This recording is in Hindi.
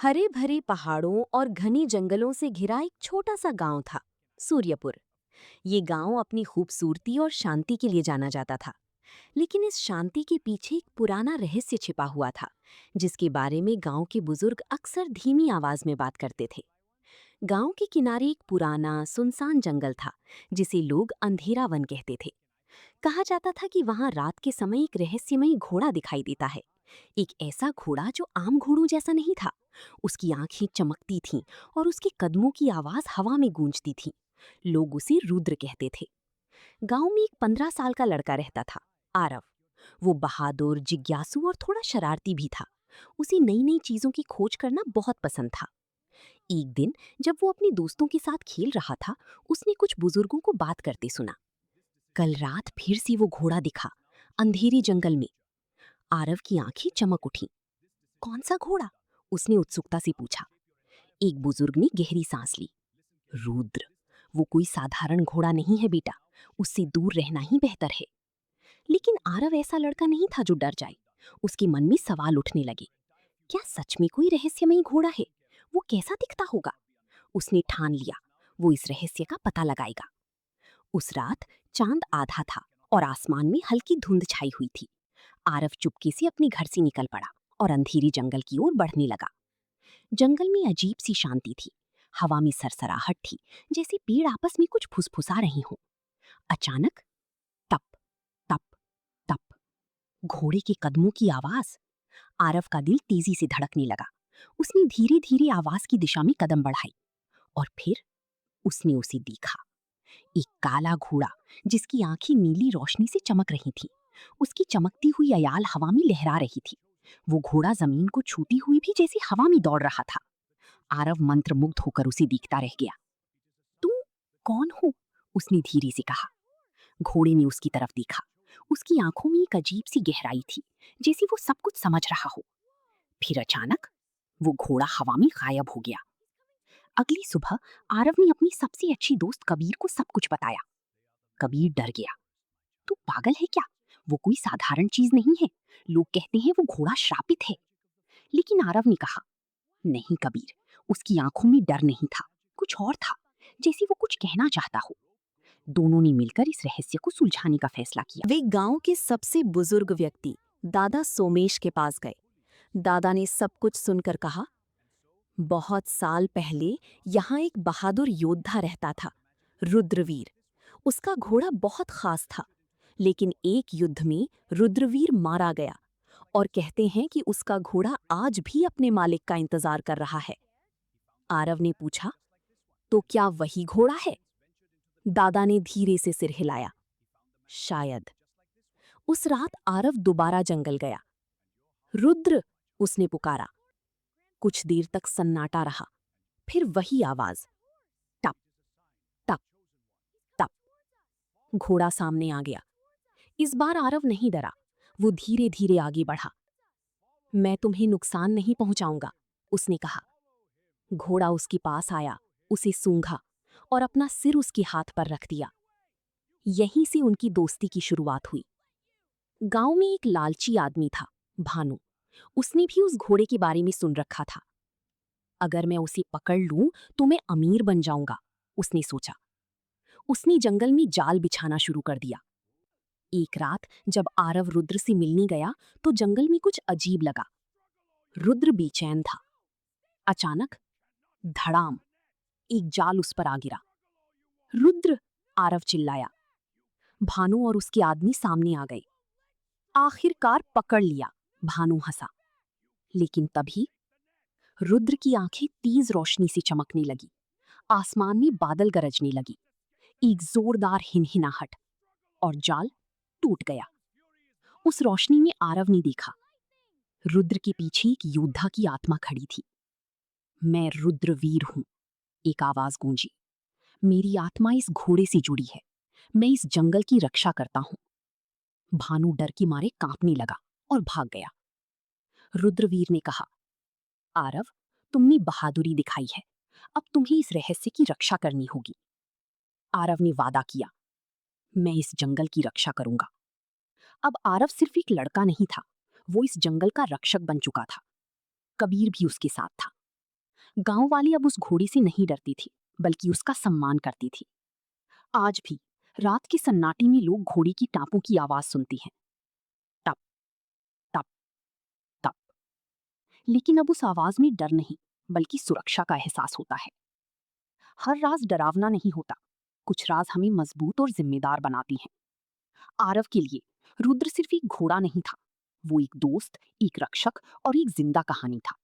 हरे भरे पहाड़ों और घने जंगलों से घिरा एक छोटा सा गांव था, सूर्यपुर। ये गांव अपनी खूबसूरती और शांति के लिए जाना जाता था। लेकिन इस शांति के पीछे एक पुराना रहस्य छिपा हुआ था, जिसके बारे में गांव के बुजुर्ग अक्सर धीमी आवाज में बात करते थे। गांव के किनारे एक पुराना सुनसान जंगल था, जिसे लोग अंधेरा वन कहते थे। कहा जाता था कि वहां रात के समय एक रहस्यमयी घोड़ा दिखाई देता है। एक ऐसा घोड़ा जो आम घोड़ों जैसा नहीं था। उसकी आंखें चमकती थीं और उसके कदमों की आवाज हवा में गूंजती थी। लोग उसे रुद्र कहते थे। गांव में एक 15 साल का लड़का रहता था, आरव। वो बहादुर, जिज्ञासु और थोड़ा शरारती भी था। उसे नई नई चीजों की खोज करना बहुत पसंद था। एक दिन जब वो अपने दोस्तों के साथ खेल रहा था, उसने कुछ बुजुर्गों को बात करते सुना। कल रात फिर से वो घोड़ा दिखा, अंधेरे जंगल में। आरव की आंखें चमक उठी। कौन सा घोड़ा? उसने उत्सुकता से पूछा। एक बुजुर्ग ने गहरी सांस ली। रुद्र, वो कोई साधारण घोड़ा नहीं है बेटा, उससे दूर रहना ही बेहतर है। लेकिन आरव ऐसा लड़का नहीं था जो डर जाए। उसके मन में सवाल उठने लगे। क्या सच में कोई रहस्यमयी घोड़ा है? वो कैसा दिखता होगा? उसने ठान लिया, वो इस रहस्य का पता लगाएगा। उस रात चांद आधा था और आसमान में हल्की धुंध छाई हुई थी। आरव चुपके से अपने घर से निकल पड़ा और अंधेरी जंगल की ओर बढ़ने लगा। जंगल में अजीब सी शांति थी। हवा में सरसराहट थी, जैसे पेड़ आपस में कुछ फुसफुसा रही हों। अचानक तप तप तप, घोड़े के कदमों की आवाज। आरव का दिल तेजी से धड़कने लगा। उसने धीरे धीरे आवाज की दिशा में कदम बढ़ाई और फिर उसने उसे देखा। एक काला घोड़ा, जिसकी आंखें नीली रोशनी से चमक रही थीं। उसकी चमकती हुई अयाल हवा में लहरा रही थी। वो घोड़ा जमीन को छूती हुई भी जैसे हवा में दौड़ रहा था। आरव मंत्रमुग्ध होकर उसे देखता रह गया। तुम कौन हो? उसने धीरे से कहा। घोड़े ने उसकी तरफ देखा। उसकी आंखों में एक अजीब सी गहराई थी, जैसे वो सब कुछ समझ रहा हो। फिर अचानक वो घोड़ा हवा में गायब हो गया। अगली सुबह आरव ने अपनी सबसे अच्छी दोस्त कबीर को सब कुछ बताया। कबीर डर गया। तू पागल है क्या? वो कोई साधारण चीज नहीं है। लोग कहते हैं वो घोड़ा श्रापित है। लेकिन आरव ने कहा, नहीं कबीर, उसकी आंखों में डर नहीं था, कुछ और था, जैसे वो कुछ कहना चाहता हो। दोनों ने मिलकर इस रहस्य को सुलझाने का फैसला किया। वे गांव के सबसे बुजुर्ग व्यक्ति दादा सोमेश के पास गए। दादा ने सब कुछ सुनकर कहा, बहुत साल पहले यहाँ एक बहादुर योद्धा रहता था, रुद्रवीर। उसका घोड़ा बहुत खास था। लेकिन एक युद्ध में रुद्रवीर मारा गया और कहते हैं कि उसका घोड़ा आज भी अपने मालिक का इंतजार कर रहा है। आरव ने पूछा, तो क्या वही घोड़ा है? दादा ने धीरे से सिर हिलाया। शायद। उस रात आरव दोबारा जंगल गया। रुद्र, उसने पुकारा। कुछ देर तक सन्नाटा रहा। फिर वही आवाज, टप टप टप। घोड़ा सामने आ गया। इस बार आरव नहीं डरा। वो धीरे धीरे आगे बढ़ा। मैं तुम्हें नुकसान नहीं पहुंचाऊंगा, उसने कहा। घोड़ा उसके पास आया, उसे सूंघा और अपना सिर उसके हाथ पर रख दिया। यहीं से उनकी दोस्ती की शुरुआत हुई। गांव में एक लालची आदमी था, भानु। उसने भी उस घोड़े के बारे में सुन रखा था। अगर मैं उसे पकड़ लूं तो मैं अमीर बन जाऊंगा, उसने सोचा। उसने जंगल में जाल बिछाना शुरू कर दिया। एक रात जब आरव रुद्र से मिलने गया तो जंगल में कुछ अजीब लगा। रुद्र बेचैन था। अचानक धड़ाम, एक जाल उस पर आ गिरा। रुद्र, आरव चिल्लाया। भानु और उसके आदमी सामने आ गए। आखिरकार पकड़ लिया, भानु हंसा। लेकिन तभी रुद्र की आंखें तेज रोशनी से चमकने लगी। आसमान में बादल गरजने लगी। एक जोरदार हिनहिनाहट और जाल टूट गया। उस रोशनी में आरव ने देखा, रुद्र के पीछे एक योद्धा की आत्मा खड़ी थी। मैं रुद्रवीर हूं, एक आवाज गूंजी। मेरी आत्मा इस घोड़े से जुड़ी है। मैं इस जंगल की रक्षा करता हूं। भानु डर के मारे कांपने लगा और भाग गया। रुद्रवीर ने कहा, आरव, तुमने बहादुरी दिखाई है। अब तुम्हें इस रहस्य की रक्षा करनी होगी। आरव ने वादा किया, मैं इस जंगल की रक्षा करूंगा। अब आरव सिर्फ एक लड़का नहीं था, वो इस जंगल का रक्षक बन चुका था। कबीर भी उसके साथ था। गांव वाली अब उस घोड़ी से नहीं डरती थी, बल्कि उसका सम्मान करती थी। आज भी रात की सन्नाटे में लोग घोड़ी की टापों की आवाज सुनती हैं। टप टप टप। लेकिन अब उस आवाज में डर नहीं, बल्कि सुरक्षा का एहसास होता है। हर राज डरावना नहीं होता, कुछ राज हमें मजबूत और जिम्मेदार बनाती हैं। आरव के लिए रुद्र सिर्फ एक घोड़ा नहीं था, वो एक दोस्त, एक रक्षक और एक जिंदा कहानी था।